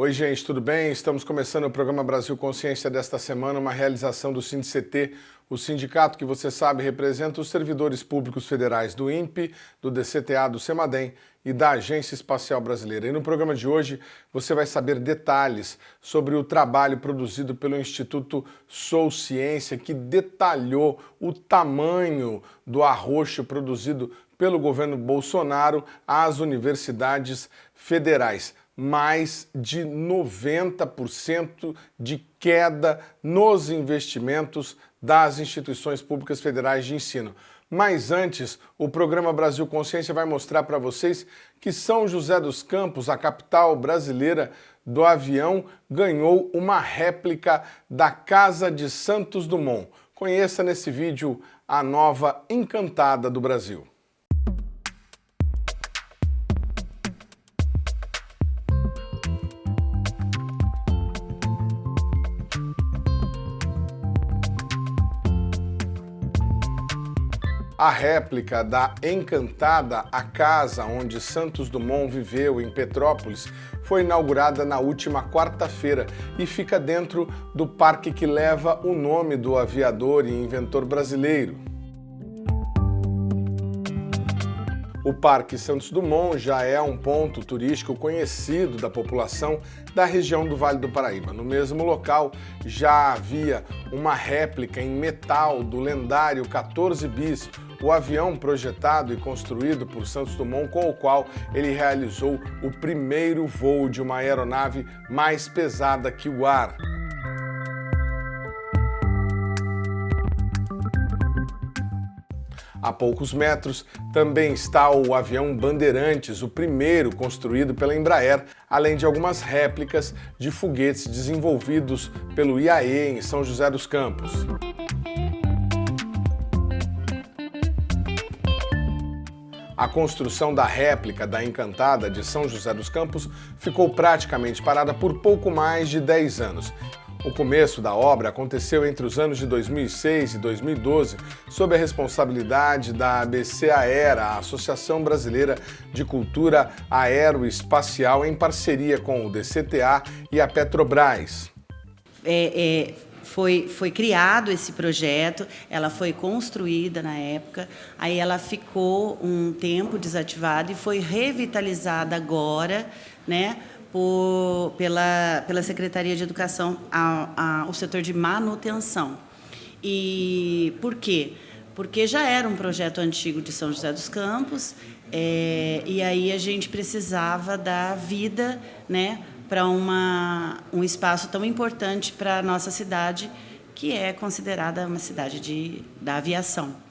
Oi, gente, tudo bem? Estamos começando o programa Brasil Consciência desta semana, uma realização do SINDCT, o sindicato que você sabe representa os servidores públicos federais do INPE, do DCTA, do CEMADEM e da Agência Espacial Brasileira. E no programa de hoje você vai saber detalhes sobre o trabalho produzido pelo Instituto Sou Ciência, que detalhou o tamanho do arroxo produzido pelo governo Bolsonaro às universidades federais. Mais de 90% de queda nos investimentos das instituições públicas federais de ensino. Mas antes, o programa Brasil Consciência vai mostrar para vocês que São José dos Campos, a capital brasileira do avião, ganhou uma réplica da Casa de Santos Dumont. Conheça nesse vídeo a nova Encantada do Brasil. A réplica da Encantada, a casa onde Santos Dumont viveu em Petrópolis, foi inaugurada na última quarta-feira e fica dentro do parque que leva o nome do aviador e inventor brasileiro. O Parque Santos Dumont já é um ponto turístico conhecido da população da região do Vale do Paraíba. No mesmo local já havia uma réplica em metal do lendário 14 bis, o avião projetado e construído por Santos Dumont, com o qual ele realizou o primeiro voo de uma aeronave mais pesada que o ar. A poucos metros também está o avião Bandeirantes, o primeiro construído pela Embraer, além de algumas réplicas de foguetes desenvolvidos pelo IAE em São José dos Campos. A construção da réplica da Encantada de São José dos Campos ficou praticamente parada por pouco mais de 10 anos. O começo da obra aconteceu entre os anos de 2006 e 2012, sob a responsabilidade da ABC Aera, a Associação Brasileira de Cultura Aeroespacial, em parceria com o DCTA e a Petrobras. Foi criado esse projeto, ela foi construída na época, aí ela ficou um tempo desativada e foi revitalizada agora, né, pela Secretaria de Educação, o setor de manutenção. E por quê? Porque já era um projeto antigo de São José dos Campos, e aí a gente precisava dar vida, né, para um espaço tão importante para a nossa cidade, que é considerada uma cidade da aviação.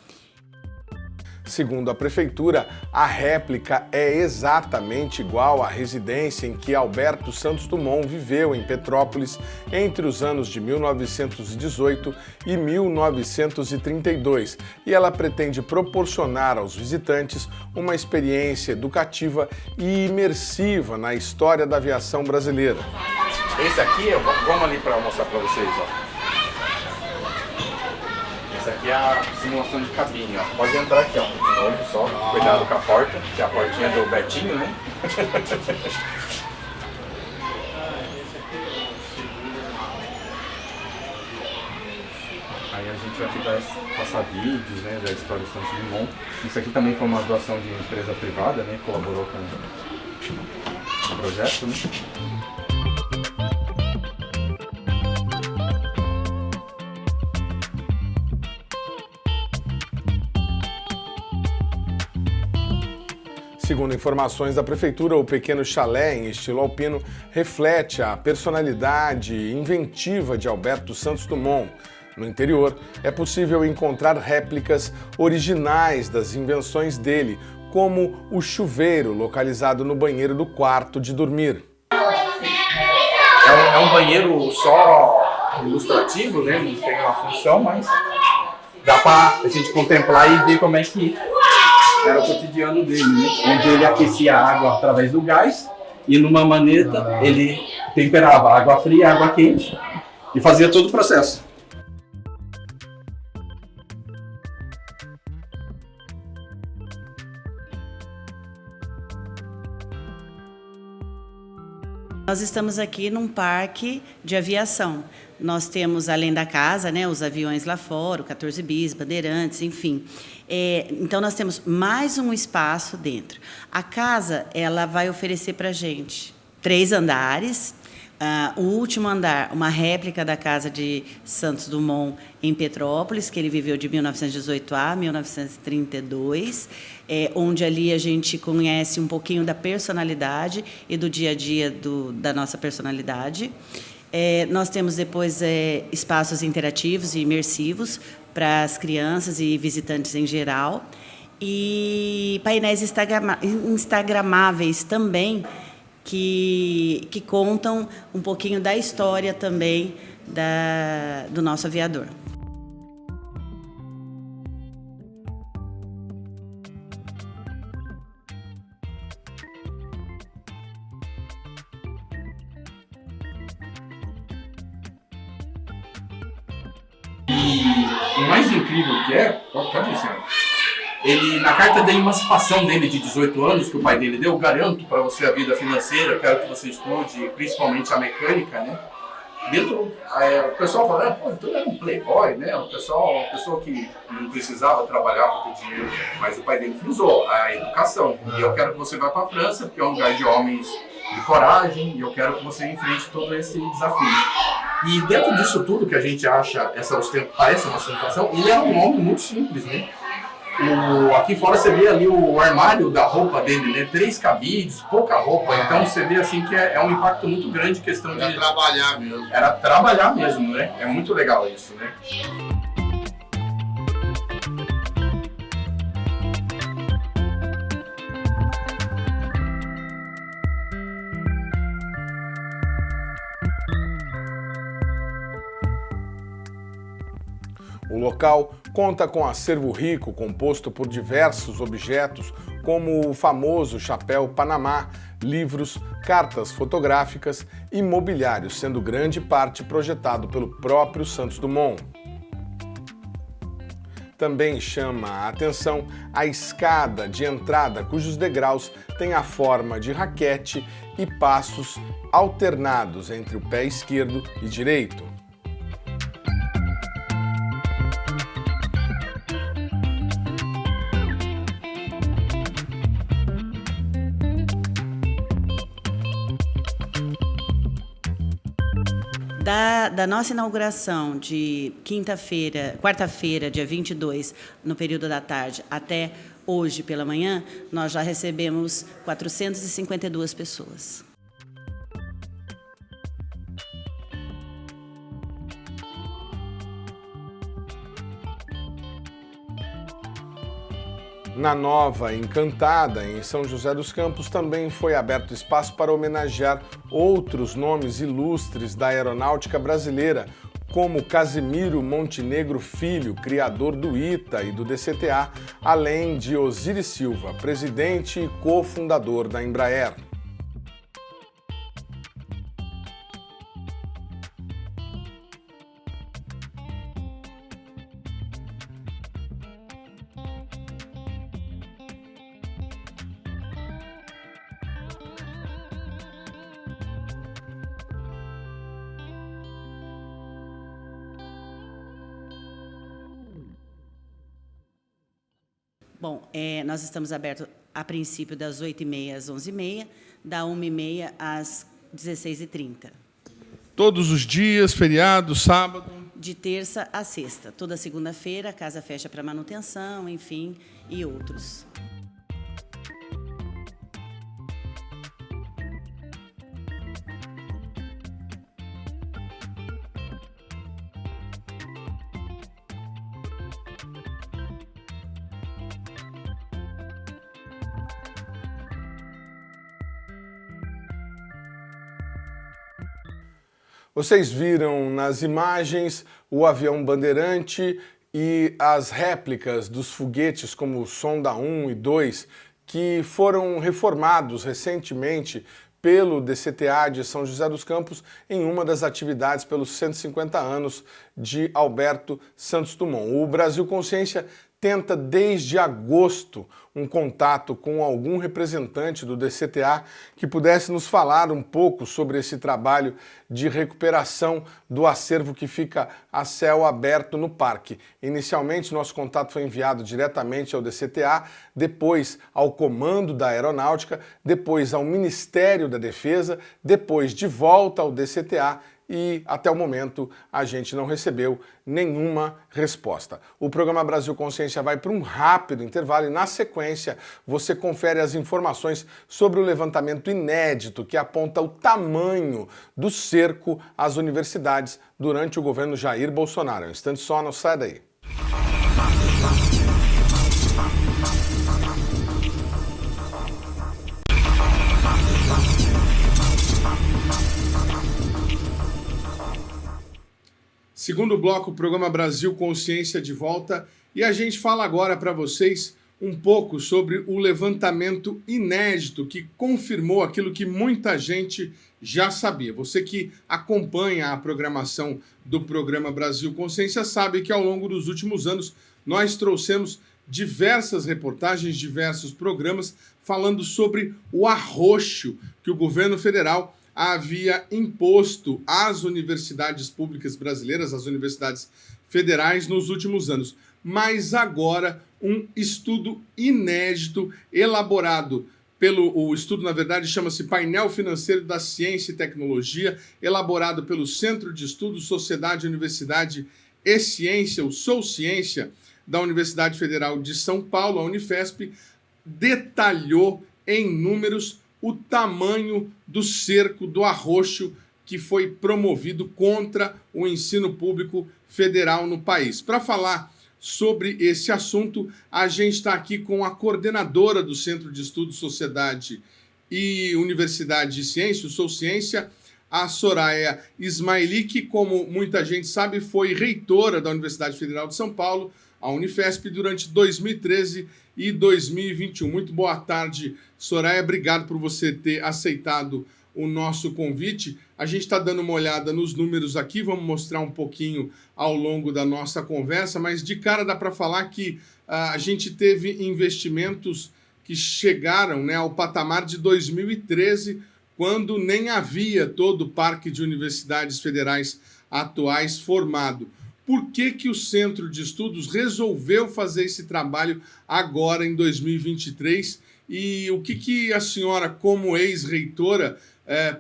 Segundo a Prefeitura, a réplica é exatamente igual à residência em que Alberto Santos Dumont viveu em Petrópolis entre os anos de 1918 e 1932, e ela pretende proporcionar aos visitantes uma experiência educativa e imersiva na história da aviação brasileira. Esse aqui, vamos ali para mostrar para vocês, ó. Essa aqui é a simulação de cabine, ó. Pode entrar aqui, ó. De novo, só cuidado com a porta, que é a portinha do Betinho, né? Aí a gente vai passar vídeos, né, da história do Santos Dumont. Isso aqui também foi uma doação de uma empresa privada, né, que colaborou com o projeto, né? Segundo informações da Prefeitura, o pequeno chalé em estilo alpino reflete a personalidade inventiva de Alberto Santos Dumont. No interior, é possível encontrar réplicas originais das invenções dele, como o chuveiro localizado no banheiro do quarto de dormir. É um banheiro só ilustrativo, né? Não tem uma função, mas dá para a gente contemplar e ver como é que era o cotidiano dele, né? Onde ele aquecia a água através do gás e numa maneta ele temperava água fria e água quente e fazia todo o processo. Nós estamos aqui num parque de aviação. Nós temos, além da casa, né, os aviões lá fora, o 14 bis, Bandeirantes, enfim. Então, nós temos mais um espaço dentro. A casa, ela vai oferecer para a gente 3 andares. O último andar, uma réplica da casa de Santos Dumont em Petrópolis, que ele viveu de 1918 a 1932, onde ali a gente conhece um pouquinho da personalidade e do dia a dia da nossa personalidade. Nós temos depois espaços interativos e imersivos para as crianças e visitantes em geral, e painéis instagramáveis também, que contam um pouquinho da história também do nosso aviador. E o mais incrível que pode dizer, ele, na carta de emancipação dele de 18 anos, que o pai dele deu, garanto para você a vida financeira, quero que você estude, principalmente a mecânica, né? Dentro, o pessoal fala, pô, então era um playboy, né? Uma pessoa que não precisava trabalhar para ter dinheiro, mas o pai dele frisou a educação. E eu quero que você vá para a França, porque é um lugar de homens de coragem, e eu quero que você enfrente todo esse desafio. E dentro disso tudo que a gente acha, parece uma ostentação, ele era um homem muito simples, né? Aqui fora você vê ali o armário da roupa dele, né? 3 cabides, pouca roupa, então você vê assim que é um impacto muito grande, questão de... trabalhar mesmo. Era trabalhar mesmo, né? É muito legal isso, né? O local conta com acervo rico composto por diversos objetos, como o famoso chapéu Panamá, livros, cartas fotográficas e mobiliário, sendo grande parte projetado pelo próprio Santos Dumont. Também chama a atenção a escada de entrada, cujos degraus têm a forma de raquete e passos alternados entre o pé esquerdo e direito. Da nossa inauguração de quarta-feira, dia 22, no período da tarde, até hoje pela manhã, nós já recebemos 452 pessoas. Na Nova Encantada, em São José dos Campos, também foi aberto espaço para homenagear outros nomes ilustres da aeronáutica brasileira, como Casimiro Montenegro Filho, criador do ITA e do DCTA, além de Osiris Silva, presidente e cofundador da Embraer. Bom, nós estamos abertos a princípio das 8h30 às 11h30, da 1h30 às 16h30. Todos os dias, feriado, sábado? De terça a sexta. Toda segunda-feira a casa fecha para manutenção, enfim, e outros. Vocês viram nas imagens o avião Bandeirante e as réplicas dos foguetes como o Sonda 1 e 2, que foram reformados recentemente pelo DCTA de São José dos Campos em uma das atividades pelos 150 anos de Alberto Santos Dumont. O Brasil Consciência tenta desde agosto um contato com algum representante do DCTA que pudesse nos falar um pouco sobre esse trabalho de recuperação do acervo que fica a céu aberto no parque. Inicialmente, nosso contato foi enviado diretamente ao DCTA, depois ao Comando da Aeronáutica, depois ao Ministério da Defesa, depois de volta ao DCTA, e até o momento a gente não recebeu nenhuma resposta. O programa Brasil Consciência vai para um rápido intervalo e na sequência você confere as informações sobre o levantamento inédito que aponta o tamanho do cerco às universidades durante o governo Jair Bolsonaro. Um instante só, não sai daí. Segundo bloco, o programa Brasil Consciência de volta, e a gente fala agora para vocês um pouco sobre o levantamento inédito que confirmou aquilo que muita gente já sabia. Você que acompanha a programação do programa Brasil Consciência sabe que ao longo dos últimos anos nós trouxemos diversas reportagens, diversos programas falando sobre o arroxo que o governo federal havia imposto às universidades públicas brasileiras, às universidades federais, nos últimos anos. Mas agora, um estudo inédito, elaborado o estudo, na verdade, chama-se Painel Financeiro da Ciência e Tecnologia, elaborado pelo Centro de Estudos, Sociedade, Universidade e Ciência, o Sou Ciência, da Universidade Federal de São Paulo, a Unifesp, detalhou em números o tamanho do cerco, do arroxo que foi promovido contra o ensino público federal no país. Para falar sobre esse assunto, a gente está aqui com a coordenadora do Centro de Estudos, Sociedade e Universidade de Ciência, o Sou Ciência, a Soraya Ismaili, que, como muita gente sabe, foi reitora da Universidade Federal de São Paulo, a Unifesp, durante 2013 e 2021. Muito boa tarde, Soraya. Obrigado por você ter aceitado o nosso convite. A gente está dando uma olhada nos números aqui, vamos mostrar um pouquinho ao longo da nossa conversa, mas de cara dá para falar que a gente teve investimentos que chegaram, né, ao patamar de 2013, quando nem havia todo o parque de universidades federais atuais formado. Por que o Centro de Estudos resolveu fazer esse trabalho agora em 2023? E o que a senhora, como ex-reitora,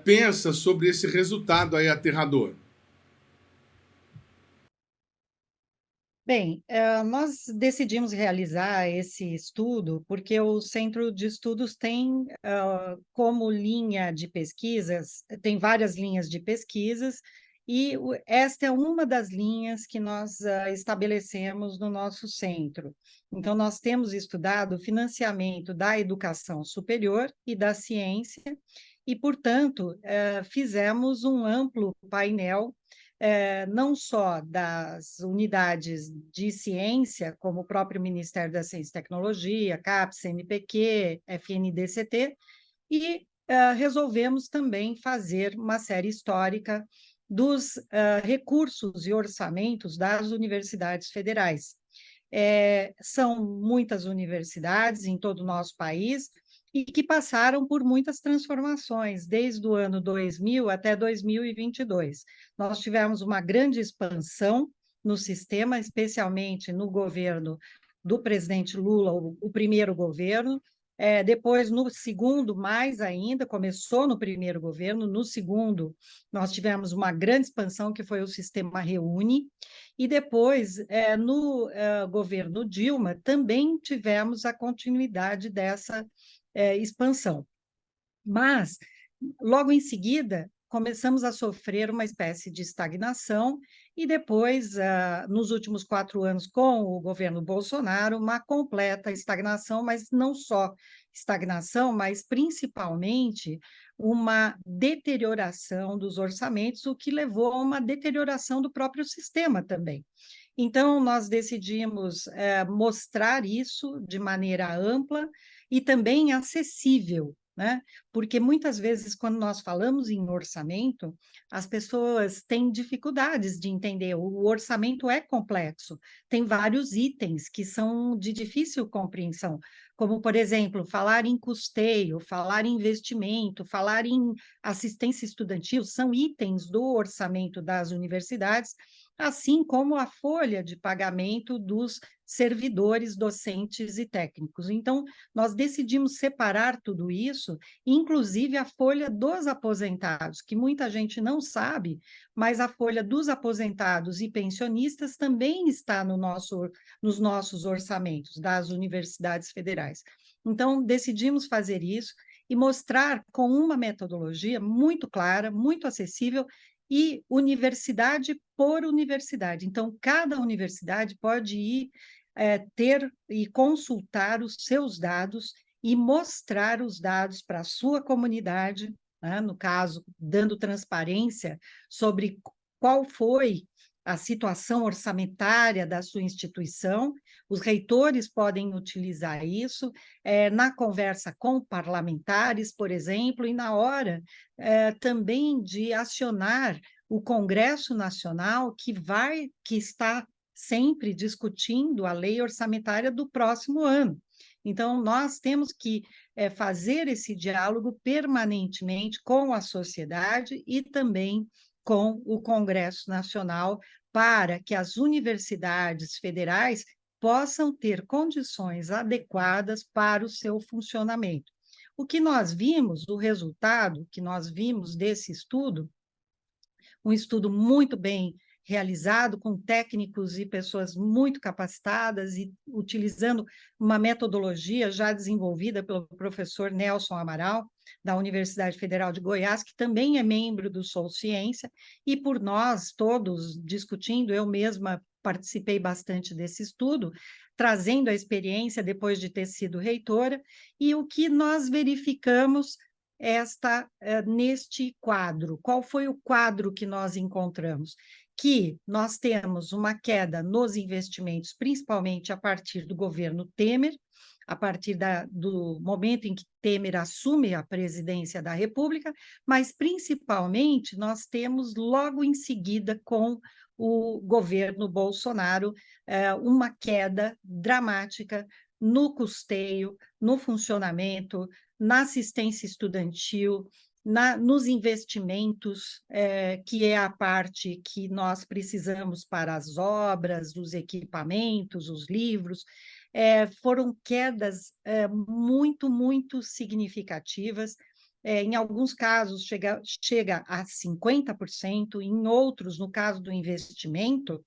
pensa sobre esse resultado aí aterrador? Bem, nós decidimos realizar esse estudo porque o Centro de Estudos tem como linha de pesquisas, tem várias linhas de pesquisas, e esta é uma das linhas que nós estabelecemos no nosso centro. Então, nós temos estudado o financiamento da educação superior e da ciência, e, portanto, fizemos um amplo painel não só das unidades de ciência, como o próprio Ministério da Ciência e Tecnologia, CAPES, CNPq, FNDCT, e resolvemos também fazer uma série histórica dos recursos e orçamentos das universidades federais. São muitas universidades em todo o nosso país, e que passaram por muitas transformações, desde o ano 2000 até 2022. Nós tivemos uma grande expansão no sistema, especialmente no governo do presidente Lula, o primeiro governo, depois, no segundo, mais ainda, começou no primeiro governo, no segundo, nós tivemos uma grande expansão, que foi o sistema Reúne, e depois, no governo Dilma, também tivemos a continuidade dessa expansão. Mas, logo em seguida, começamos a sofrer uma espécie de estagnação e depois, nos últimos 4 anos, com o governo Bolsonaro, uma completa estagnação, mas não só estagnação, mas principalmente uma deterioração dos orçamentos, o que levou a uma deterioração do próprio sistema também. Então, nós decidimos mostrar isso de maneira ampla e também acessível, né? Porque muitas vezes, quando nós falamos em orçamento, as pessoas têm dificuldades de entender. O orçamento é complexo, tem vários itens que são de difícil compreensão, como, por exemplo, falar em custeio, falar em investimento, falar em assistência estudantil, são itens do orçamento das universidades, assim como a folha de pagamento dos servidores, docentes e técnicos. Então, nós decidimos separar tudo isso, inclusive a folha dos aposentados, que muita gente não sabe, mas a folha dos aposentados e pensionistas também está nos nossos orçamentos das universidades federais. Então, decidimos fazer isso e mostrar com uma metodologia muito clara, muito acessível, e universidade por universidade. Então, cada universidade pode ir ter e consultar os seus dados e mostrar os dados para a sua comunidade, né? No caso, dando transparência sobre qual foi a situação orçamentária da sua instituição. Os reitores podem utilizar isso na conversa com parlamentares, por exemplo, e na hora também de acionar o Congresso Nacional, que está sempre discutindo a lei orçamentária do próximo ano. Então, nós temos que fazer esse diálogo permanentemente com a sociedade e também com o Congresso Nacional, para que as universidades federais possam ter condições adequadas para o seu funcionamento. O que nós vimos, o resultado que nós vimos desse estudo, um estudo muito bem realizado, com técnicos e pessoas muito capacitadas e utilizando uma metodologia já desenvolvida pelo professor Nelson Amaral, da Universidade Federal de Goiás, que também é membro do Sou Ciência, e por nós todos discutindo, eu mesma participei bastante desse estudo, trazendo a experiência depois de ter sido reitora, e o que nós verificamos neste quadro. Qual foi o quadro que nós encontramos? Que nós temos uma queda nos investimentos, principalmente a partir do governo Temer, a partir do momento em que Temer assume a presidência da República, mas principalmente nós temos logo em seguida com o governo Bolsonaro uma queda dramática no custeio, no funcionamento, na assistência estudantil, nos investimentos, que é a parte que nós precisamos para as obras, os equipamentos, os livros, foram quedas muito, muito significativas. Em alguns casos chega a 50%, em outros, no caso do investimento,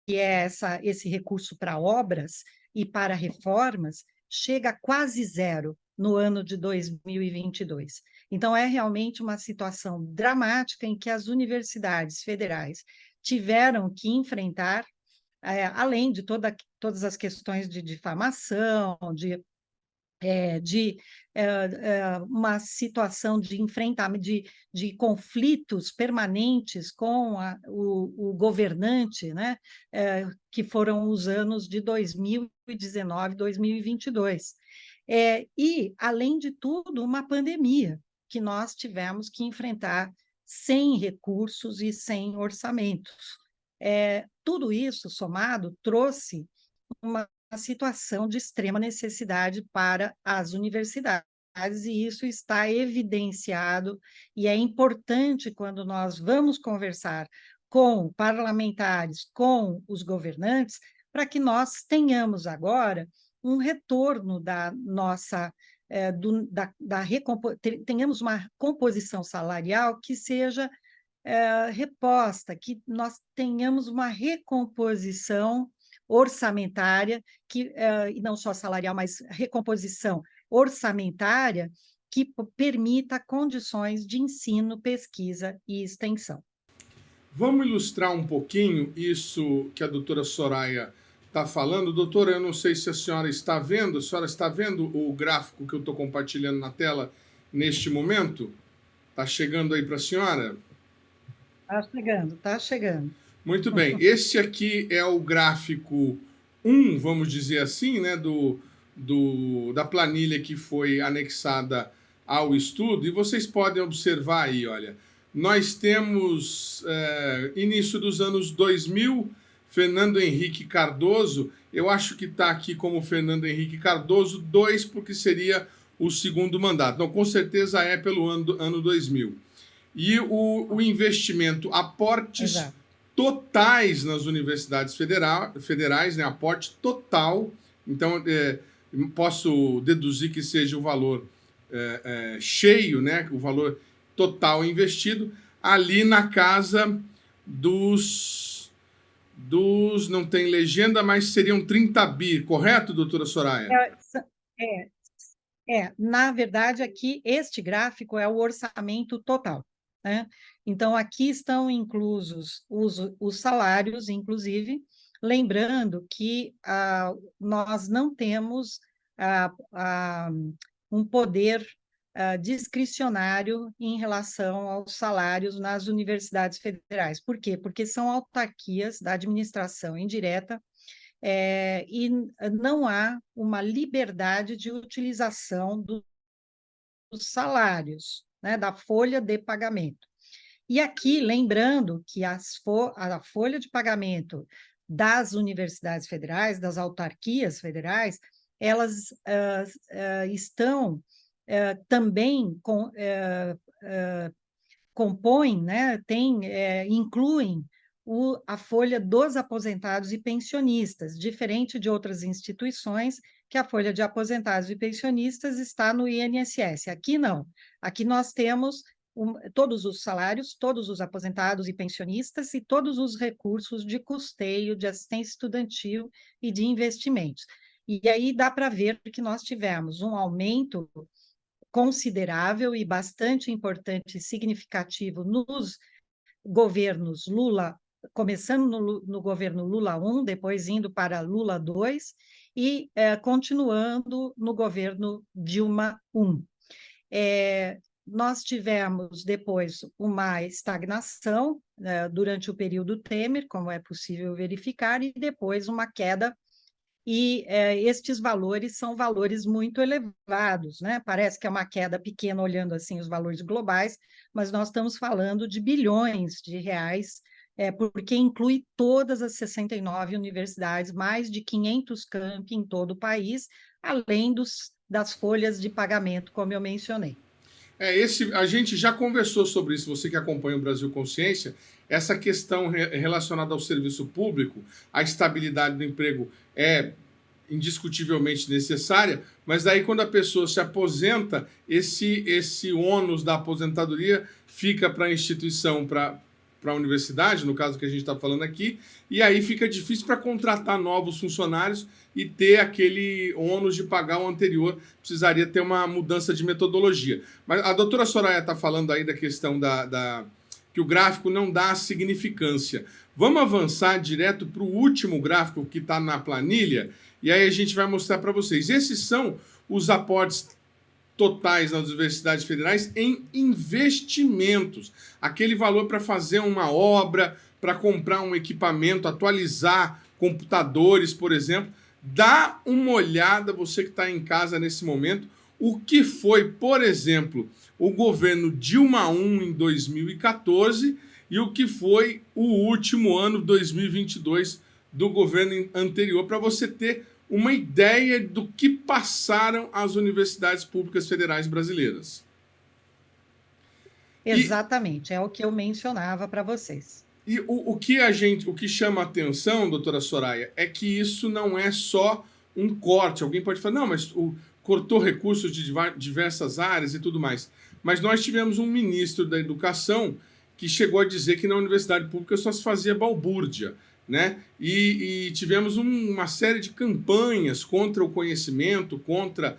que é esse recurso para obras e para reformas, chega a quase zero no ano de 2022. Então, é realmente uma situação dramática em que as universidades federais tiveram que enfrentar, além de todas as questões de difamação, de uma situação de enfrentamento, de conflitos permanentes com o governante, né? Que foram os anos de 2019, 2022. E, além de tudo, uma pandemia que nós tivemos que enfrentar sem recursos e sem orçamentos. Tudo isso, somado, trouxe uma situação de extrema necessidade para as universidades, e isso está evidenciado, e é importante quando nós vamos conversar com parlamentares, com os governantes, para que nós tenhamos agora um retorno da nossa, tenhamos uma composição salarial que seja reposta, que nós tenhamos uma recomposição orçamentária, e não só salarial, mas recomposição orçamentária, que permita condições de ensino, pesquisa e extensão. Vamos ilustrar um pouquinho isso que a doutora Soraya está falando. Doutora, eu não sei se a senhora está vendo o gráfico que eu estou compartilhando na tela neste momento? Está chegando aí para a senhora? Está chegando. Muito bem, esse aqui é o gráfico 1, vamos dizer assim, né, da planilha que foi anexada ao estudo, e vocês podem observar aí, olha, nós temos, início dos anos 2000, Fernando Henrique Cardoso, eu acho que está aqui como Fernando Henrique Cardoso 2, porque seria o segundo mandato. Então, com certeza é pelo ano 2000. E o investimento, aportes Exato. totais nas universidades federais, né? Aporte total. Então, posso deduzir que seja o valor cheio, né? O valor total investido, ali na casa dos não tem legenda, mas seriam 30 bi, correto, doutora Soraya? Na verdade, aqui, este gráfico é o orçamento total, né? Então, aqui estão inclusos os salários, inclusive, lembrando que nós não temos um poder discricionário em relação aos salários nas universidades federais. Por quê? Porque são autarquias da administração indireta, e não há uma liberdade de utilização dos salários, né, da folha de pagamento. E aqui, lembrando que a folha de pagamento das universidades federais, das autarquias federais, elas estão também compõem, né, incluem a folha dos aposentados e pensionistas, diferente de outras instituições, que a folha de aposentados e pensionistas está no INSS. Aqui não. Aqui nós temos todos os salários, todos os aposentados e pensionistas e todos os recursos de custeio, de assistência estudantil e de investimentos. E aí dá para ver que nós tivemos um aumento considerável e bastante importante e significativo nos governos Lula, começando no governo Lula I, depois indo para Lula II, e continuando no governo Dilma I. Nós tivemos depois uma estagnação durante o período Temer, como é possível verificar, e depois uma queda, e estes valores são valores muito elevados, né? Parece que é uma queda pequena olhando assim os valores globais, mas nós estamos falando de bilhões de reais, porque inclui todas as 69 universidades, mais de 500 campi em todo o país, além das folhas de pagamento, como eu mencionei. A gente já conversou sobre isso, você que acompanha o Brasil Consciência, essa questão relacionada ao serviço público, a estabilidade do emprego é indiscutivelmente necessária, mas daí quando a pessoa se aposenta, esse ônus da aposentadoria fica para a instituição, para a universidade, no caso que a gente está falando aqui, e aí fica difícil para contratar novos funcionários e ter aquele ônus de pagar o anterior, precisaria ter uma mudança de metodologia. Mas a doutora Soraya está falando aí da questão que o gráfico não dá significância. Vamos avançar direto para o último gráfico que está na planilha, e aí a gente vai mostrar para vocês. Esses são os aportes totais nas universidades federais em investimentos. Aquele valor para fazer uma obra, para comprar um equipamento, atualizar computadores, por exemplo. Dá uma olhada, você que está em casa nesse momento, o que foi, por exemplo, o governo Dilma I em 2014 e o que foi o último ano, 2022, do governo anterior, para você ter uma ideia do que passaram as universidades públicas federais brasileiras. Exatamente, é o que eu mencionava para vocês. E o que chama a atenção, doutora Soraya, é que isso não é só um corte. Alguém pode falar, não, mas cortou recursos de diversas áreas e tudo mais. Mas nós tivemos um ministro da Educação que chegou a dizer que na universidade pública só se fazia balbúrdia, né? E tivemos uma série de campanhas contra o conhecimento, contra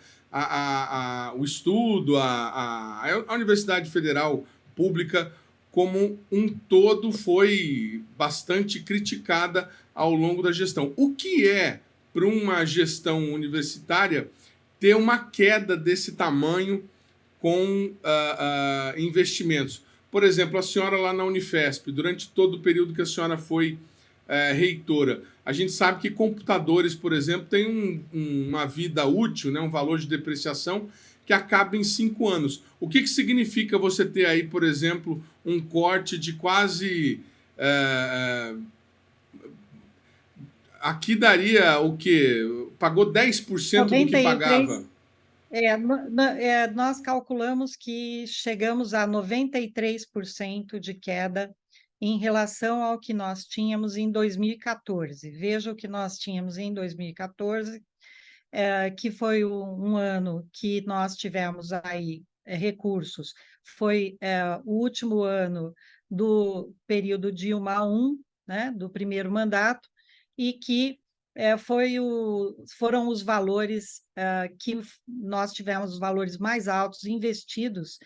o estudo, a Universidade Federal Pública como um todo foi bastante criticada ao longo da gestão. O que é, para uma gestão universitária, ter uma queda desse tamanho com investimentos? Por exemplo, a senhora lá na Unifesp, durante todo o período que a senhora foi reitora, a gente sabe que computadores, por exemplo, têm uma vida útil, né, um valor de depreciação que acaba em 5 anos. O que significa você ter aí, por exemplo, um corte de quase... aqui daria o quê? Pagou 10% do que pagava? Nós calculamos que chegamos a 93% de queda em relação ao que nós tínhamos em 2014. Veja o que nós tínhamos em 2014, que foi um ano que nós tivemos aí recursos. Foi o último ano do período Dilma I, né, do primeiro mandato, e que foram os valores que nós tivemos, os valores mais altos investidos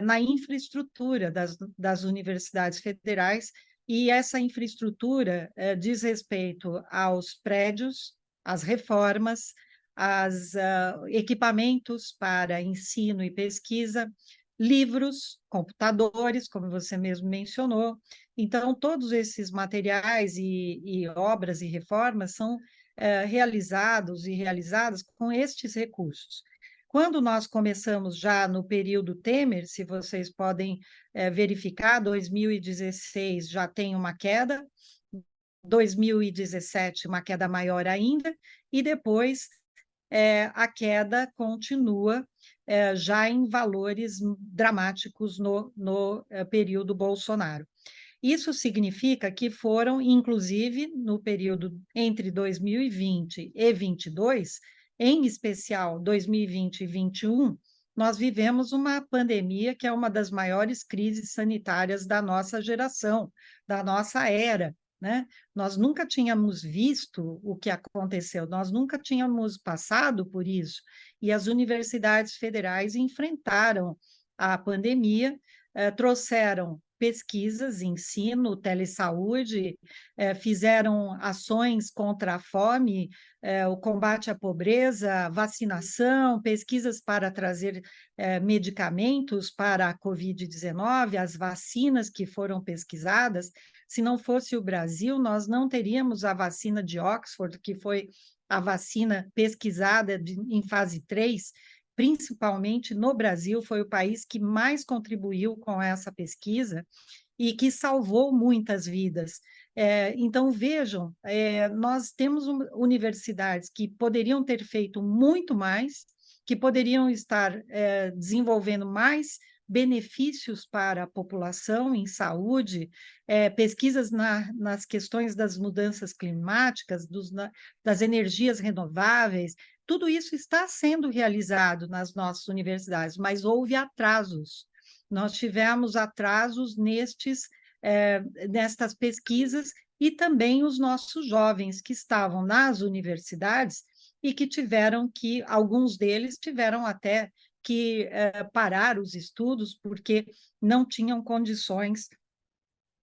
na infraestrutura das universidades federais, e essa infraestrutura diz respeito aos prédios, às reformas, aos equipamentos para ensino e pesquisa, livros, computadores, como você mesmo mencionou. Então, todos esses materiais e obras e reformas são realizados e realizadas com estes recursos. Quando nós começamos já no período Temer, se vocês podem verificar, 2016 já tem uma queda, 2017 uma queda maior ainda, e depois a queda continua já em valores dramáticos no período Bolsonaro. Isso significa que foram, inclusive, no período entre 2020 e 2022, em especial 2020 e 2021, nós vivemos uma pandemia que é uma das maiores crises sanitárias da nossa geração, da nossa era, né? Nós nunca tínhamos visto o que aconteceu, nós nunca tínhamos passado por isso, e as universidades federais enfrentaram a pandemia, trouxeram pesquisas, ensino, telesaúde, fizeram ações contra a fome, o combate à pobreza, vacinação, pesquisas para trazer medicamentos para a Covid-19, as vacinas que foram pesquisadas. Se não fosse o Brasil, nós não teríamos a vacina de Oxford, que foi a vacina pesquisada em fase 3, principalmente no Brasil, foi o país que mais contribuiu com essa pesquisa e que salvou muitas vidas. Então, vejam, nós temos universidades que poderiam ter feito muito mais, que poderiam estar desenvolvendo mais benefícios para a população em saúde, pesquisas nas questões das mudanças climáticas, das energias renováveis. Tudo isso está sendo realizado nas nossas universidades, mas houve atrasos. Nós tivemos atrasos nestas pesquisas, e também os nossos jovens que estavam nas universidades e que alguns deles tiveram até que parar os estudos porque não tinham condições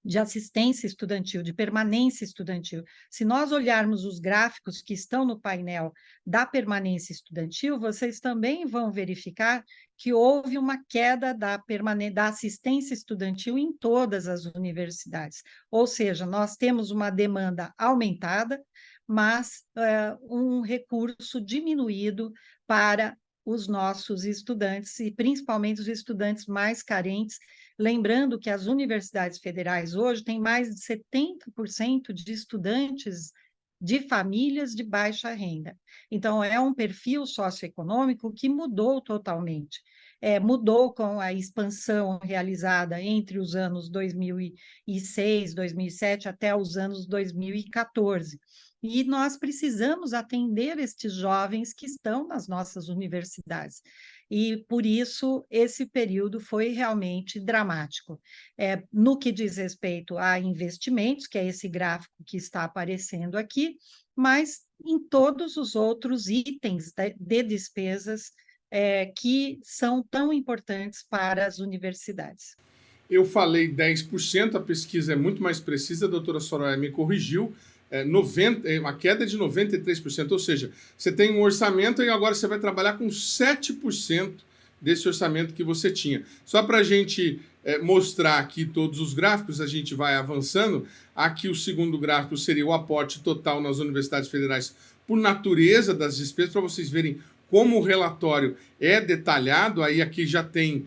de assistência estudantil, de permanência estudantil. Se nós olharmos os gráficos que estão no painel da permanência estudantil, vocês também vão verificar que houve uma queda da assistência estudantil em todas as universidades. Ou seja, nós temos uma demanda aumentada, mas um recurso diminuído para os nossos estudantes, e principalmente os estudantes mais carentes. Lembrando que as universidades federais hoje têm mais de 70% de estudantes de famílias de baixa renda. Então, é um perfil socioeconômico que mudou totalmente. Mudou com a expansão realizada entre os anos 2006, 2007 até os anos 2014. E nós precisamos atender estes jovens que estão nas nossas universidades. E, por isso, esse período foi realmente dramático. No que diz respeito a investimentos, que é esse gráfico que está aparecendo aqui, mas em todos os outros itens de despesas que são tão importantes para as universidades. Eu falei 10%, a pesquisa é muito mais precisa, a doutora Soraya me corrigiu, uma queda de 93%, ou seja, você tem um orçamento e agora você vai trabalhar com 7% desse orçamento que você tinha. Só para a gente mostrar aqui todos os gráficos, a gente vai avançando. Aqui o segundo gráfico seria o aporte total nas universidades federais por natureza das despesas, para vocês verem como o relatório é detalhado. Aí aqui já tem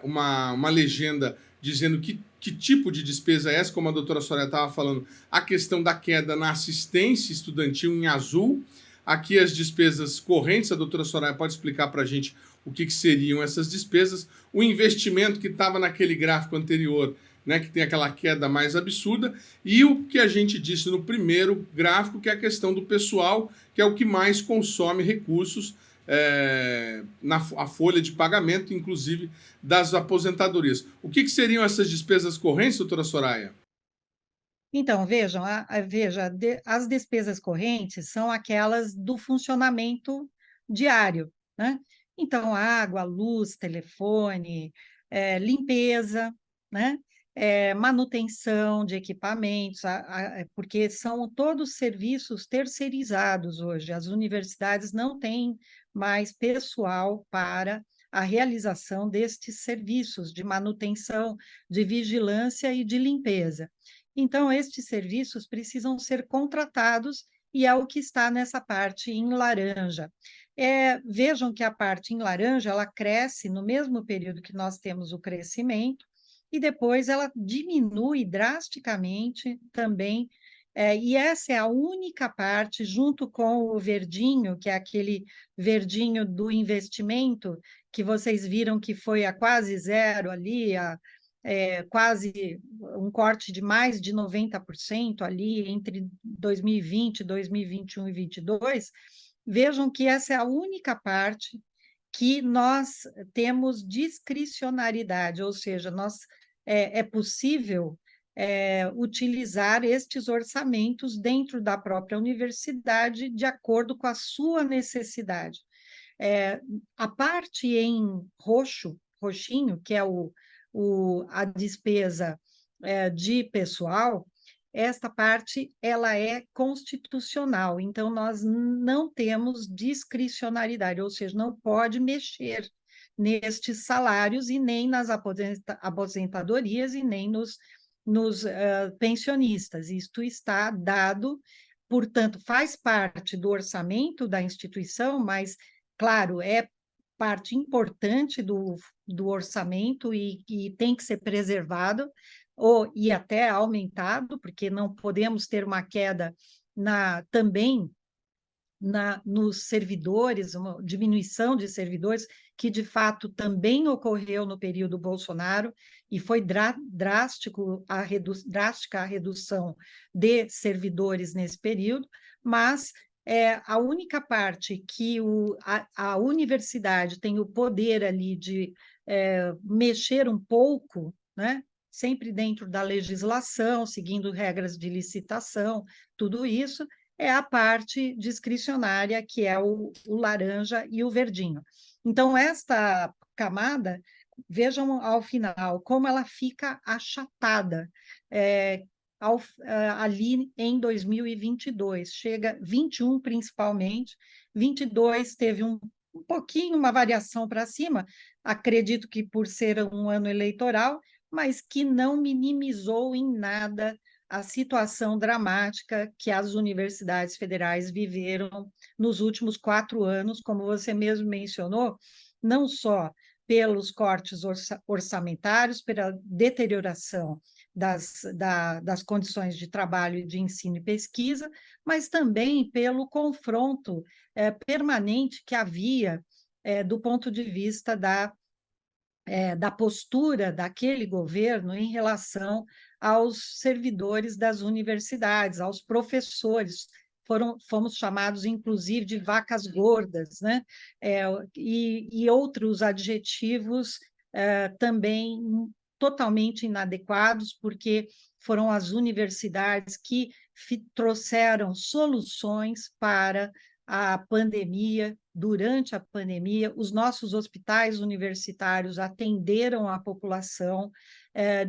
uma legenda dizendo que tipo de despesa é essa, como a doutora Soraya estava falando, a questão da queda na assistência estudantil em azul. Aqui as despesas correntes, a doutora Soraya pode explicar para a gente o que seriam essas despesas. O investimento que estava naquele gráfico anterior, né, que tem aquela queda mais absurda, e o que a gente disse no primeiro gráfico, que é a questão do pessoal, que é o que mais consome recursos a folha de pagamento, inclusive das aposentadorias. O que seriam essas despesas correntes, doutora Soraya? Então, vejam, as despesas correntes são aquelas do funcionamento diário, né? Então, água, luz, telefone, limpeza, né? Manutenção de equipamentos, porque são todos serviços terceirizados hoje. As universidades não têm mais pessoal para a realização destes serviços de manutenção, de vigilância e de limpeza. Então, estes serviços precisam ser contratados e é o que está nessa parte em laranja. Vejam que a parte em laranja, ela cresce no mesmo período que nós temos o crescimento e depois ela diminui drasticamente também, e essa é a única parte, junto com o verdinho, que é aquele verdinho do investimento, que vocês viram que foi a quase zero ali, quase um corte de mais de 90% ali entre 2020, 2021 e 2022, vejam que essa é a única parte que nós temos discricionariedade, ou seja, é possível utilizar estes orçamentos dentro da própria universidade de acordo com a sua necessidade. A parte em roxinho, que é a despesa de pessoal, esta parte ela é constitucional, então nós não temos discricionariedade, ou seja, não pode mexer nestes salários e nem nas aposentadorias e nem nos pensionistas. Isto está dado, portanto, faz parte do orçamento da instituição, mas, claro, é parte importante do orçamento e tem que ser preservado e até aumentado, porque não podemos ter uma queda também nos servidores, uma diminuição de servidores, que de fato também ocorreu no período Bolsonaro, e foi drástica a redução de servidores nesse período, mas a única parte que a universidade tem o poder ali de mexer um pouco, né? Sempre dentro da legislação, seguindo regras de licitação, tudo isso, é a parte discricionária, que é o laranja e o verdinho. Então, esta camada, vejam ao final, como ela fica achatada ali em 2022. Chega 21, principalmente, 22 teve um pouquinho, uma variação para cima, acredito que por ser um ano eleitoral, mas que não minimizou em nada a situação dramática que as universidades federais viveram nos últimos 4 anos, como você mesmo mencionou, não só pelos cortes orçamentários, pela deterioração das condições de trabalho e de ensino e pesquisa, mas também pelo confronto permanente que havia do ponto de vista da postura daquele governo em relação aos servidores das universidades, aos professores. Fomos chamados, inclusive, de vacas gordas, né? E outros adjetivos também totalmente inadequados, porque foram as universidades que trouxeram soluções para a pandemia. Durante a pandemia, os nossos hospitais universitários atenderam a população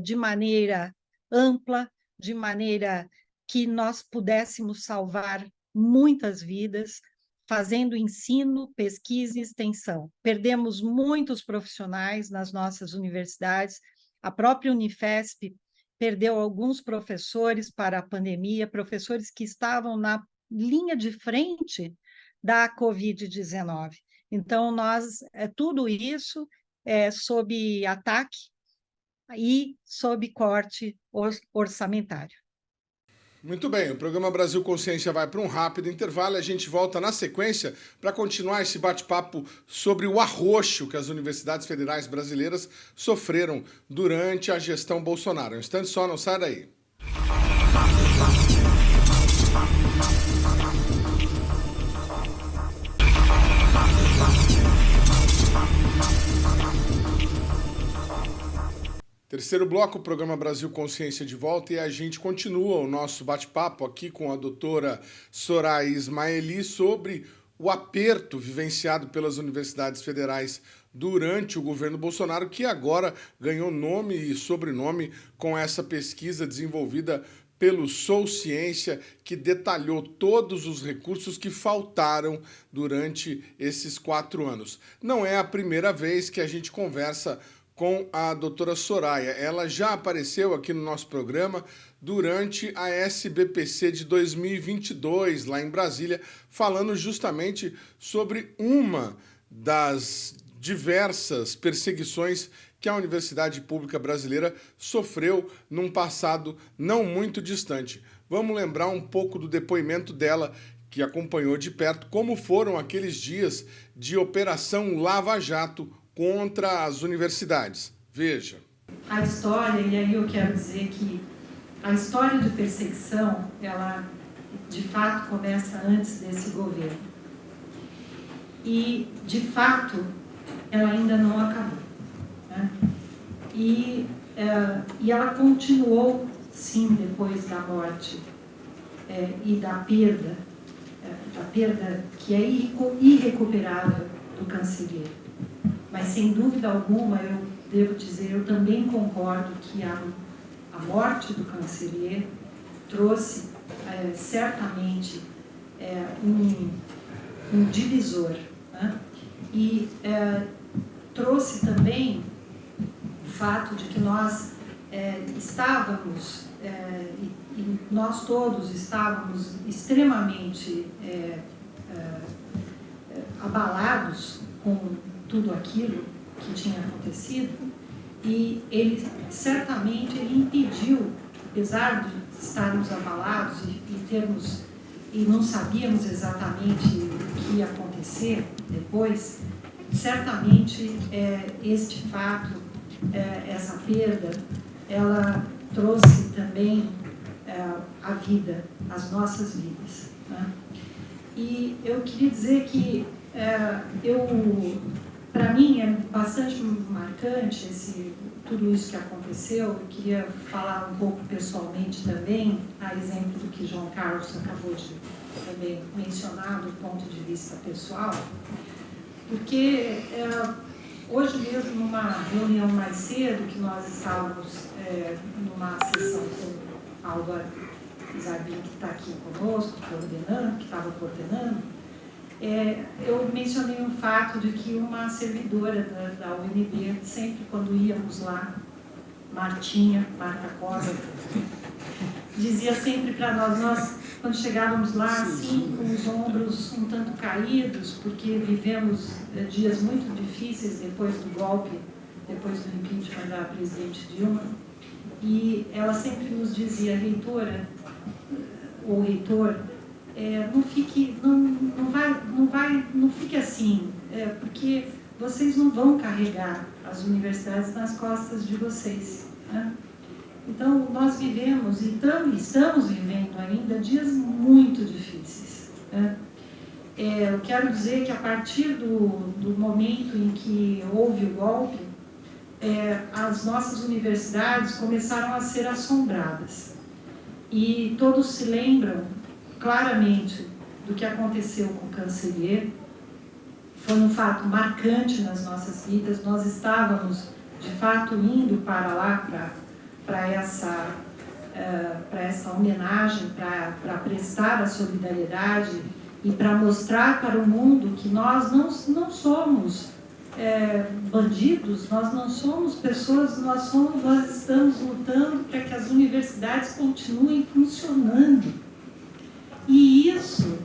de maneira ampla, de maneira que nós pudéssemos salvar muitas vidas. fazendo ensino, pesquisa e extensão. Perdemos muitos profissionais nas nossas universidades, a própria Unifesp perdeu alguns professores para a pandemia, professores que estavam na linha de frente da Covid-19. Então, tudo isso é sob ataque e sob corte orçamentário. Muito bem, o programa Brasil Consciência vai para um rápido intervalo e a gente volta na sequência para continuar esse bate-papo sobre o arroxo que as universidades federais brasileiras sofreram durante a gestão Bolsonaro. Um instante só, não sai daí. Terceiro bloco, o programa Brasil Consciência de volta, e a gente continua o nosso bate-papo aqui com a doutora Soraya Ismaeli sobre o aperto vivenciado pelas universidades federais durante o governo Bolsonaro, que agora ganhou nome e sobrenome com essa pesquisa desenvolvida pelo Sou Ciência, que detalhou todos os recursos que faltaram durante esses 4 anos. Não é a primeira vez que a gente conversa com a doutora Soraya. Ela já apareceu aqui no nosso programa durante a SBPC de 2022, lá em Brasília, falando justamente sobre uma das diversas perseguições que a Universidade Pública Brasileira sofreu num passado não muito distante. Vamos lembrar um pouco do depoimento dela, que acompanhou de perto como foram aqueles dias de Operação Lava Jato contra as universidades. Veja. A história, e aí eu quero dizer que a história de perseguição, ela de fato começa antes desse governo. E, de fato, ela ainda não acabou. Né? E ela continuou, sim, depois da morte e da perda que é irrecuperável do cancereiro. Mas, sem dúvida alguma, eu devo dizer, eu também concordo que a morte do cancereiro trouxe, certamente, um divisor. Né? E trouxe também o fato de que nós estávamos, e nós todos estávamos extremamente abalados com tudo aquilo que tinha acontecido, e ele certamente impediu, apesar de estarmos abalados e não sabíamos exatamente o que ia acontecer depois, certamente este fato, essa perda, ela trouxe também a vida, as nossas vidas. Né? E eu queria dizer que para mim é bastante marcante tudo isso que aconteceu. Eu queria falar um pouco pessoalmente também, a exemplo do que João Carlos acabou de também mencionar do ponto de vista pessoal, porque hoje mesmo, numa reunião mais cedo, que nós estávamos numa sessão com Álvaro Zarbin, que está aqui conosco, que estava coordenando, eu mencionei um fato de que uma servidora da UNB, sempre quando íamos lá, Martinha, Marta Cosa, dizia sempre para nós, quando chegávamos lá, assim, com os ombros um tanto caídos, porque vivemos dias muito difíceis depois do golpe, depois do impeachment da presidente Dilma, e ela sempre nos dizia, reitora, ou reitor, não fique assim, porque vocês não vão carregar as universidades nas costas de vocês. Né? Então, nós vivemos e estamos vivendo ainda dias muito difíceis. Né? Eu quero dizer que a partir do momento em que houve o golpe, as nossas universidades começaram a ser assombradas. E todos se lembram claramente do que aconteceu com o cancereiro. Foi um fato marcante nas nossas vidas. Nós estávamos, de fato, indo para lá para essa homenagem, para prestar a solidariedade e para mostrar para o mundo que nós não somos bandidos, nós não somos pessoas, nós estamos lutando para que as universidades continuem funcionando. E isso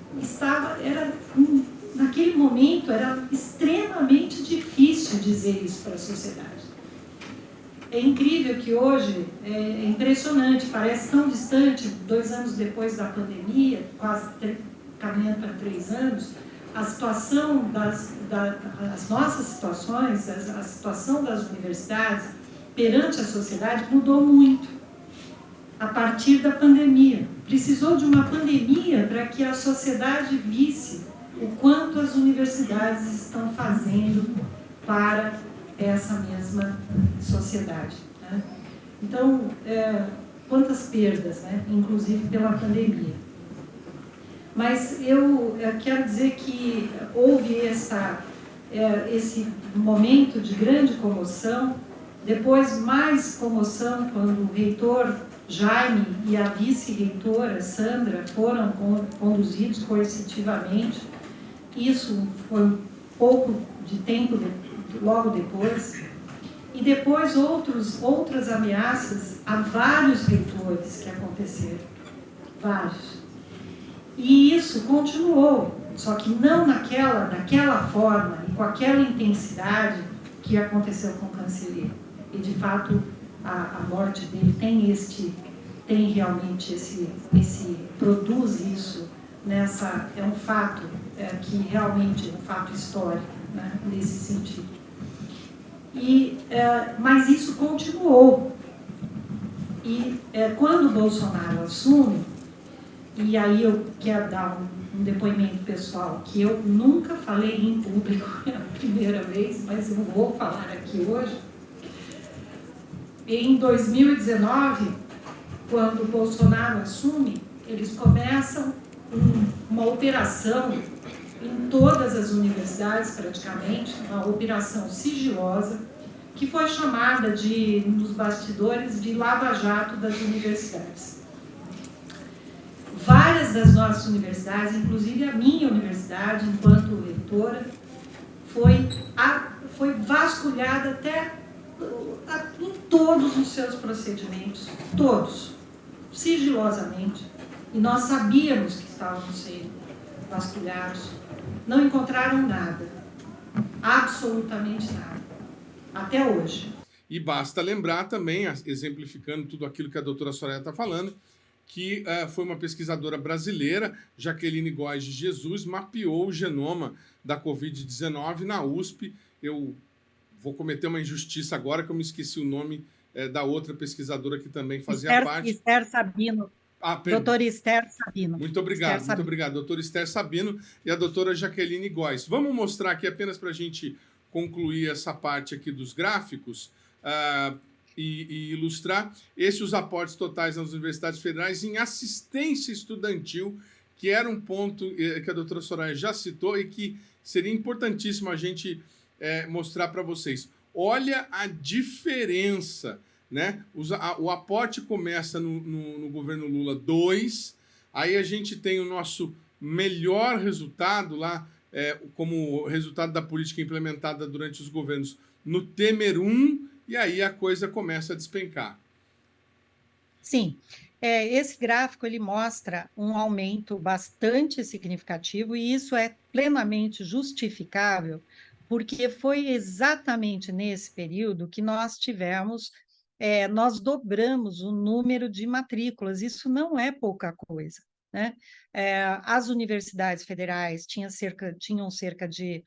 naquele momento, era extremamente difícil dizer isso para a sociedade. É incrível que hoje, é impressionante, parece tão distante, 2 anos depois da pandemia, quase caminhando para 3 anos, a situação as nossas situações, a situação das universidades perante a sociedade mudou muito a partir da pandemia. Precisou de uma pandemia para que a sociedade visse o quanto as universidades estão fazendo para essa mesma sociedade, né? Então, quantas perdas, né? Inclusive pela pandemia. Mas eu quero dizer que houve esse momento de grande comoção, depois mais comoção quando o reitor Jaime e a vice-reitora Sandra foram conduzidos coercitivamente. Isso foi um pouco de tempo logo depois. E depois outras ameaças a vários reitores que aconteceram. Vários. E isso continuou, só que não naquela forma e com aquela intensidade que aconteceu com o Cancelheiro. E, de fato, a morte dele tem realmente produz isso, é um fato que realmente é um fato histórico, né, nesse sentido. Mas isso continuou. E quando o Bolsonaro assume, e aí eu quero dar um depoimento pessoal, que eu nunca falei em público, é a primeira vez, mas eu vou falar aqui hoje. Em 2019, quando o Bolsonaro assume, eles começam uma operação em todas as universidades, praticamente, uma operação sigilosa, que foi chamada nos bastidores de Lava Jato das universidades. Várias das nossas universidades, inclusive a minha universidade, enquanto reitora, foi vasculhada até em todos os seus procedimentos, todos, sigilosamente. E nós sabíamos que estávamos sendo vasculhados. Não encontraram nada, absolutamente nada, até hoje. E basta lembrar também, exemplificando tudo aquilo que a doutora Soraya está falando, que foi uma pesquisadora brasileira, Jaqueline Góes de Jesus, mapeou o genoma da Covid-19 na USP. Eu vou cometer uma injustiça agora, que eu me esqueci o nome da outra pesquisadora que também fazia parte. Esther Sabino. Doutora Esther Sabino. Muito obrigado, muito obrigado. Doutora Esther Sabino e a doutora Jaqueline Góes. Vamos mostrar aqui, apenas para a gente concluir essa parte aqui dos gráficos, e ilustrar os aportes totais nas universidades federais em assistência estudantil, que era um ponto que a doutora Soraya já citou e que seria importantíssimo a gente mostrar para vocês. Olha a diferença, né? O aporte começa no governo Lula 2, aí a gente tem o nosso melhor resultado lá, como resultado da política implementada durante os governos no Temer 1, e aí a coisa começa a despencar. Sim, esse gráfico ele mostra um aumento bastante significativo, e isso é plenamente justificável, porque foi exatamente nesse período que nós dobramos o número de matrículas. Isso não é pouca coisa, né? As universidades federais tinham cerca de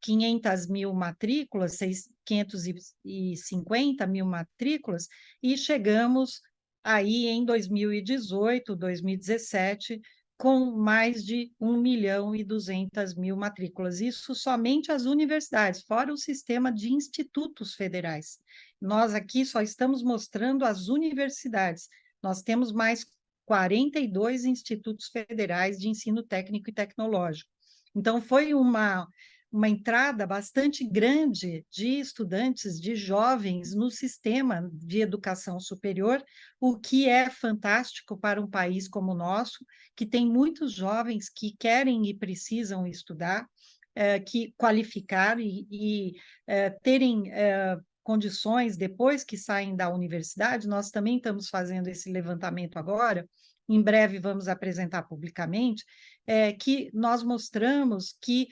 500 mil matrículas, 550 mil matrículas, e chegamos aí em 2018, 2017, com mais de 1.200.000 matrículas. Isso somente as universidades, fora o sistema de institutos federais. Nós aqui só estamos mostrando as universidades. Nós temos mais 42 institutos federais de ensino técnico e tecnológico. Então, foi uma uma entrada bastante grande de estudantes, de jovens no sistema de educação superior, o que é fantástico para um país como o nosso, que tem muitos jovens que querem e precisam estudar, que qualificar e terem condições, depois que saem da universidade. Nós também estamos fazendo esse levantamento agora, em breve vamos apresentar publicamente, que nós mostramos que,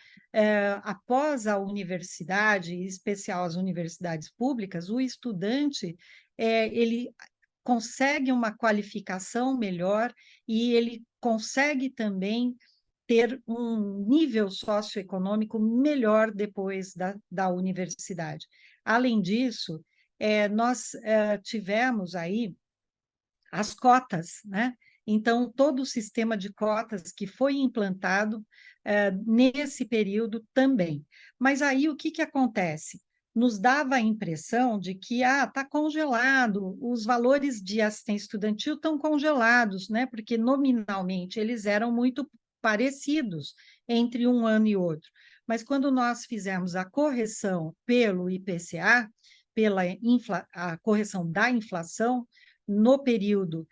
após a universidade, em especial as universidades públicas, o estudante ele consegue uma qualificação melhor e ele consegue também ter um nível socioeconômico melhor depois da universidade. Além disso, nós tivemos aí as cotas, né? Então, todo o sistema de cotas que foi implantado nesse período também. Mas aí o que acontece? Nos dava a impressão de que está congelado, os valores de assistência estudantil estão congelados, né? Porque nominalmente eles eram muito parecidos entre um ano e outro. Mas quando nós fizemos a correção pelo IPCA, pela a correção da inflação, no período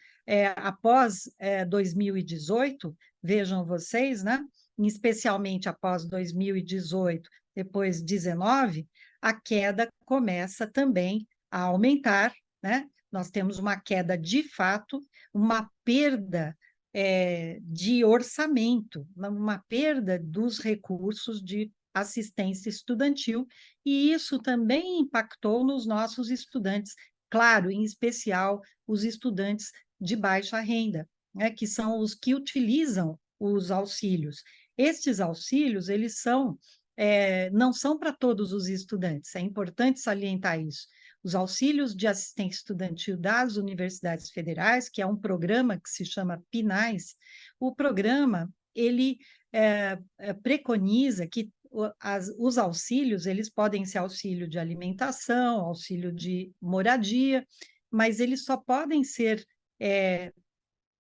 após 2018, vejam vocês, né? Especialmente após 2018, depois 19, a queda começa também a aumentar, né? Nós temos uma queda de fato, uma perda de orçamento, uma perda dos recursos de assistência estudantil, e isso também impactou nos nossos estudantes, claro, em especial os estudantes de baixa renda, né, que são os que utilizam os auxílios. Estes auxílios, eles não são para todos os estudantes, é importante salientar isso. Os auxílios de assistência estudantil das universidades federais, que é um programa que se chama PNAES, o programa, ele preconiza que os auxílios, eles podem ser auxílio de alimentação, auxílio de moradia, mas eles só podem ser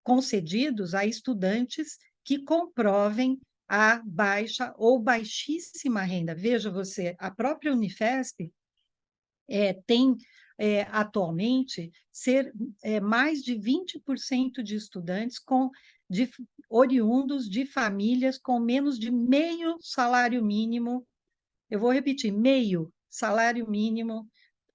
concedidos a estudantes que comprovem a baixa ou baixíssima renda. Veja você, a própria Unifesp tem atualmente mais de 20% de estudantes oriundos de famílias com menos de meio salário mínimo. Eu vou repetir, meio salário mínimo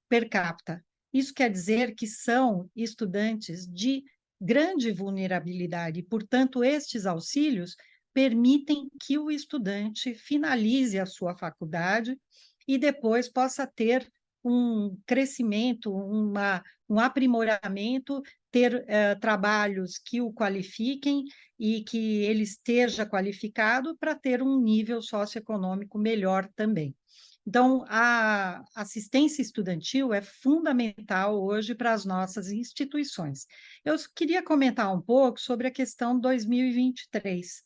per capita. Isso quer dizer que são estudantes de grande vulnerabilidade, e, portanto, estes auxílios permitem que o estudante finalize a sua faculdade e depois possa ter um crescimento, um aprimoramento, ter trabalhos que o qualifiquem e que ele esteja qualificado para ter um nível socioeconômico melhor também. Então, a assistência estudantil é fundamental hoje para as nossas instituições. Eu queria comentar um pouco sobre a questão 2023.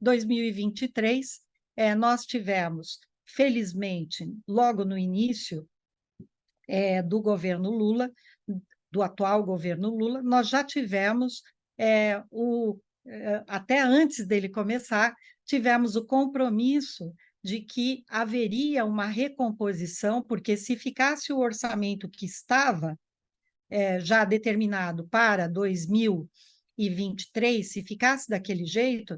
2023, nós tivemos, felizmente, logo no início do governo Lula, do atual governo Lula, nós já tivemos, até antes dele começar, tivemos o compromisso de que haveria uma recomposição, porque se ficasse o orçamento que estava já determinado para 2023, se ficasse daquele jeito,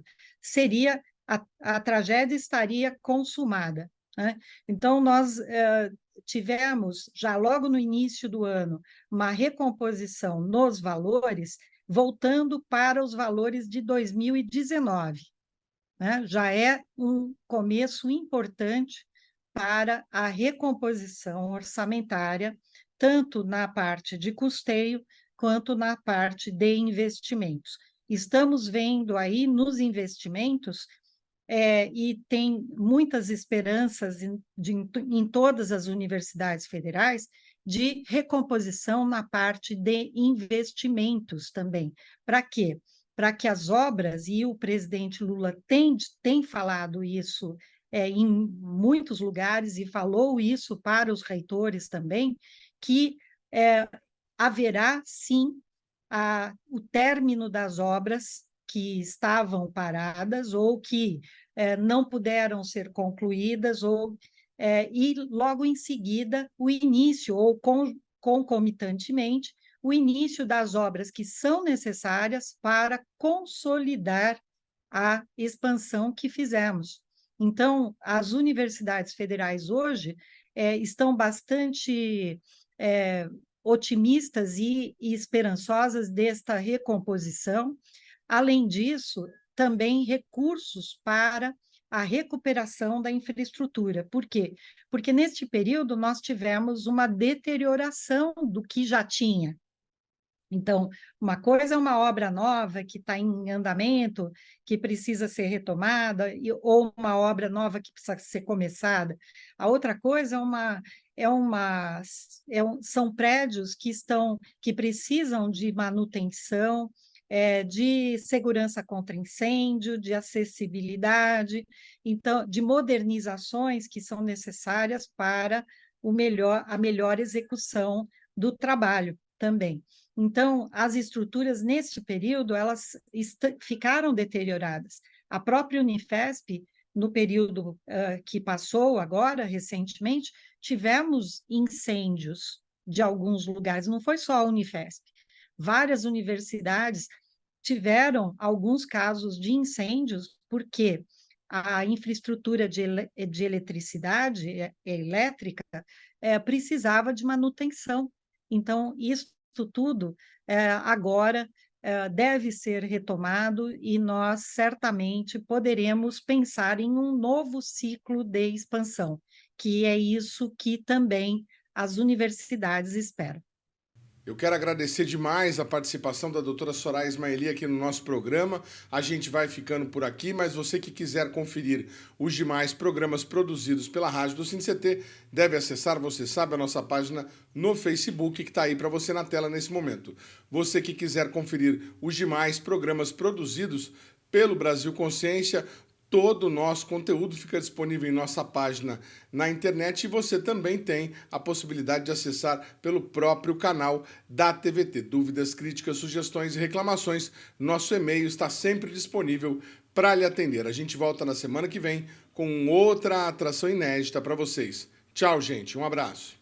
a tragédia estaria consumada, né? Então, nós tivemos, já logo no início do ano, uma recomposição nos valores, voltando para os valores de 2019. Né? Já é um começo importante para a recomposição orçamentária, tanto na parte de custeio quanto na parte de investimentos. Estamos vendo aí nos investimentos, e tem muitas esperanças em todas as universidades federais, de recomposição na parte de investimentos também. Para quê? Para que as obras, e o presidente Lula tem falado isso em muitos lugares, e falou isso para os reitores também, que haverá, sim, o término das obras que estavam paradas ou que não puderam ser concluídas, e logo em seguida o início, ou concomitantemente, o início das obras que são necessárias para consolidar a expansão que fizemos. Então, as universidades federais hoje estão bastante otimistas e esperançosas desta recomposição. Além disso, também recursos para a recuperação da infraestrutura. Por quê? Porque neste período nós tivemos uma deterioração do que já tinha. Então, uma coisa é uma obra nova que está em andamento, que precisa ser retomada, ou uma obra nova que precisa ser começada. A outra coisa são prédios que precisam de manutenção, de segurança contra incêndio, de acessibilidade, então, de modernizações que são necessárias para a melhor execução do trabalho também. Então, as estruturas, neste período, elas ficaram deterioradas. A própria Unifesp, no período que passou agora, recentemente, tivemos incêndios de alguns lugares, não foi só a Unifesp. Várias universidades tiveram alguns casos de incêndios, porque a infraestrutura de eletricidade elétrica precisava de manutenção. Então, isso tudo agora deve ser retomado e nós certamente poderemos pensar em um novo ciclo de expansão, que é isso que também as universidades esperam. Eu quero agradecer demais a participação da doutora Soraya Ismaili aqui no nosso programa. A gente vai ficando por aqui, mas você que quiser conferir os demais programas produzidos pela Rádio do SINCT, deve acessar, você sabe, a nossa página no Facebook, que está aí para você na tela nesse momento. Você que quiser conferir os demais programas produzidos pelo Brasil Consciência, todo o nosso conteúdo fica disponível em nossa página na internet e você também tem a possibilidade de acessar pelo próprio canal da TVT. Dúvidas, críticas, sugestões e reclamações, nosso e-mail está sempre disponível para lhe atender. A gente volta na semana que vem com outra atração inédita para vocês. Tchau, gente. Um abraço.